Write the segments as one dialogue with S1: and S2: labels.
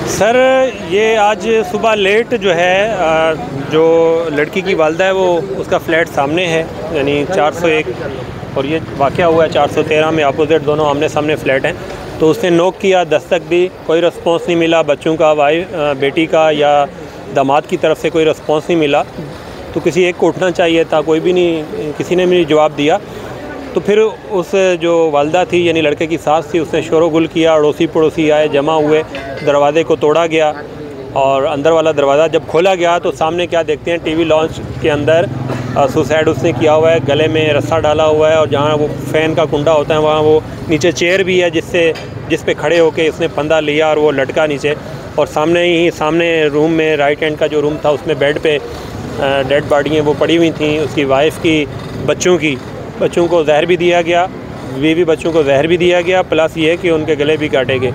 S1: Sir ये आज सुबह लेट जो है जो लड़की की वालदा है वो उसका फ़्लैट सामने है, यानी 401, और ये वाक़या हुआ है 413 में। अपोजिट दोनों आमने सामने फ़्लैट हैं। तो उसने नॉक किया, दस्तक दी, कोई रिस्पॉन्स नहीं मिला। बच्चों का बेटी का या दामाद की तरफ से कोई रिस्पॉन्स नहीं मिला। तो किसी एक को उठना चाहिए था, कोई भी नहीं, किसी ने भी जवाब दिया। तो फिर उस जो वालदा थी यानी लड़के की सास थी, उसने शोर गुल किया, अड़ोसी पड़ोसी आए, जमा हुए, दरवाज़े को तोड़ा गया। और अंदर वाला दरवाज़ा जब खोला गया तो सामने क्या देखते हैं, टीवी लॉन्च के अंदर सुसाइड उसने किया हुआ है, गले में रस्सा डाला हुआ है, और जहाँ वो फ़ैन का कुंडा होता है वहाँ वो नीचे चेयर भी है जिस पे खड़े होके उसने फंदा लिया और वो लटका नीचे। और सामने रूम में राइट हैंड का जो रूम था उसमें बेड पे डेड बॉडियाँ वो पड़ी हुई थी, उसकी वाइफ की, बच्चों को जहर भी दिया गया, बीवी बच्चों को जहर भी दिया गया, प्लस ये कि उनके गले भी काटे गए।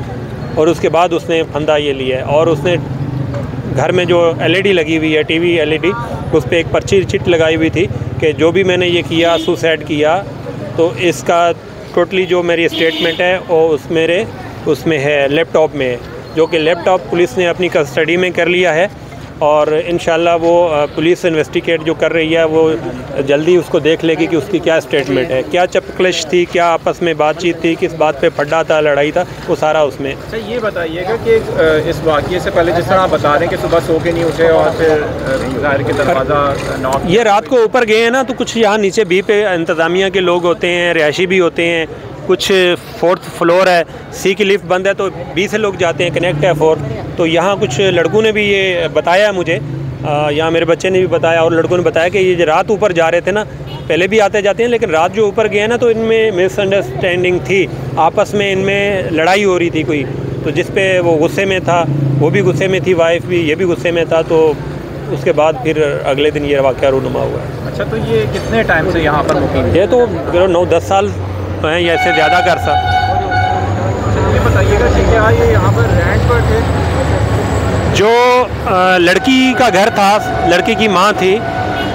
S1: और उसके बाद उसने फंदा ये लिया है। और उसने घर में जो LED लगी हुई है, टीवी LED, उस पर एक पर्ची चिट लगाई हुई थी कि जो भी मैंने ये किया, सुसाइड किया, तो इसका टोटली जो मेरी स्टेटमेंट है वो उसमें है, लैपटॉप में है, जो कि लैपटॉप पुलिस ने अपनी कस्टडी में कर लिया है। और इंशाल्लाह वो पुलिस इन्वेस्टिगेट जो कर रही है वो जल्दी उसको देख लेगी कि उसकी क्या स्टेटमेंट है, क्या चपकलिश थी, क्या आपस में बातचीत थी, किस बात पे फड्डा था, लड़ाई था, वो सारा उसमें।
S2: अच्छा, ये बताइएगा कि इस वाक़ये से पहले जिस तरह आप बता रहे हैं कि सुबह सो के नहीं उठे और फिर ज़ाहिर के दरवाज़ा नॉक,
S1: ये रात को ऊपर गए हैं ना, तो कुछ यहाँ नीचे बी पे इंतज़ामिया के लोग होते हैं, रिहायशी भी होते हैं, कुछ 4th फ्लोर है, C की लिफ्ट बंद है तो B से लोग जाते हैं, कनेक्ट है 4। तो यहाँ कुछ लड़कों ने भी ये बताया मुझे, यहाँ मेरे बच्चे ने भी बताया और लड़कों ने बताया कि ये रात ऊपर जा रहे थे ना, पहले भी आते जाते हैं, लेकिन रात जो ऊपर गए ना तो इनमें मिसअंडरस्टैंडिंग थी, आपस में इनमें लड़ाई हो रही थी कोई, तो जिस पे वो गुस्से में था, वो भी गुस्से में थी, वाइफ भी, ये भी गुस्से में था। तो उसके बाद फिर अगले दिन ये वाक़या रूनुमा हुआ है।
S2: अच्छा, तो ये कितने टाइम से यहाँ पर मुकीम है?
S1: ये तो 9-10 साल हैं या इससे ज़्यादा का अर्सा।
S2: ये बताइएगा कि क्या ये यहाँ पर रेंट पर थे?
S1: जो लड़की का घर था, लड़की की माँ थी,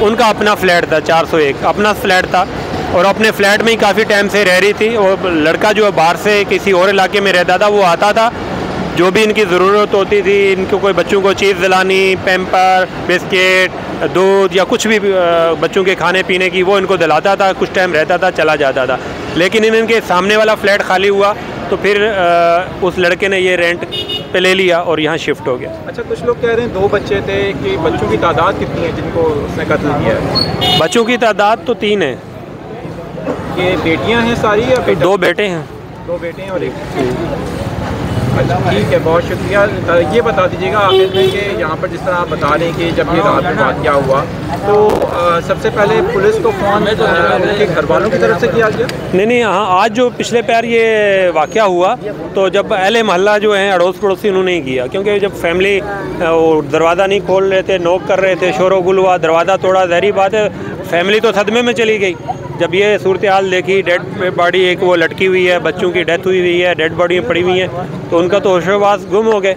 S1: उनका अपना फ्लैट था, 401 अपना फ्लैट था, और अपने फ्लैट में ही काफ़ी टाइम से रह रही थी। और लड़का जो बाहर से किसी और इलाके में रहता था, वो आता था, जो भी इनकी ज़रूरत होती थी, इनको कोई बच्चों को चीज़ दिलानी, पैम्पर, बिस्किट, दूध या कुछ भी बच्चों के खाने पीने की, वो इनको दिलाता था, कुछ टाइम रहता था, चला जाता था। लेकिन इनके सामने वाला फ्लैट खाली हुआ तो फिर उस लड़के ने ये रेंट पे ले लिया और यहाँ शिफ्ट हो गया।
S2: अच्छा, कुछ लोग कह रहे हैं 2 बच्चे थे, कि बच्चों की तादाद कितनी है जिनको उसने कत्ल किया है?
S1: बच्चों की तादाद तो 3 है।
S2: ये बेटियां हैं सारी या बेटा?
S1: 2 बेटे हैं।
S2: 2 बेटे हैं और एक। अच्छा, ठीक है, बहुत शुक्रिया। ये बता दीजिएगा आखिर में कि यहाँ पर जिस तरह आप बता रहे हैं कि जब ये रात में वाक़या हुआ तो सबसे पहले पुलिस को फ़ोन उनके घर वालों की तरफ से किया गया?
S1: नहीं, हाँ, आज जो पिछले पैर ये वाक़या हुआ तो जब अहले मोहल्ला जो हैं, अड़ोस पड़ोसी, उन्होंने ही किया, क्योंकि जब फैमिली वो दरवाज़ा नहीं खोल रहे थे, नॉक कर रहे थे, शोर गुल हुआ, दरवाज़ा तोड़ा, ज़ाहिर बात है फैमिली तो सदमे में चली गई। जब ये सूरत हाल देखी, डेड बॉडी एक वो लटकी हुई है, बच्चों की डेथ हुई है, डेड बॉडी पड़ी हुई हैं, तो उनका तो होशोबाज गुम हो गए।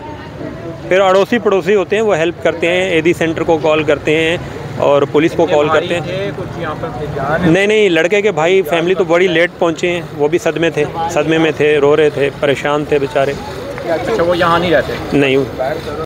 S1: फिर अड़ोसी पड़ोसी होते हैं, वो हेल्प करते हैं, AD सेंटर को कॉल करते हैं और पुलिस को कॉल करते हैं।
S2: कुछ यहाँ पर
S1: नहीं, लड़के के भाई फैमिली तो बड़ी लेट पहुँचे हैं, वो भी सदमे में थे, रो रहे थे, परेशान थे बेचारे।
S2: अच्छा, वो यहाँ नहीं रहते?
S1: नहीं।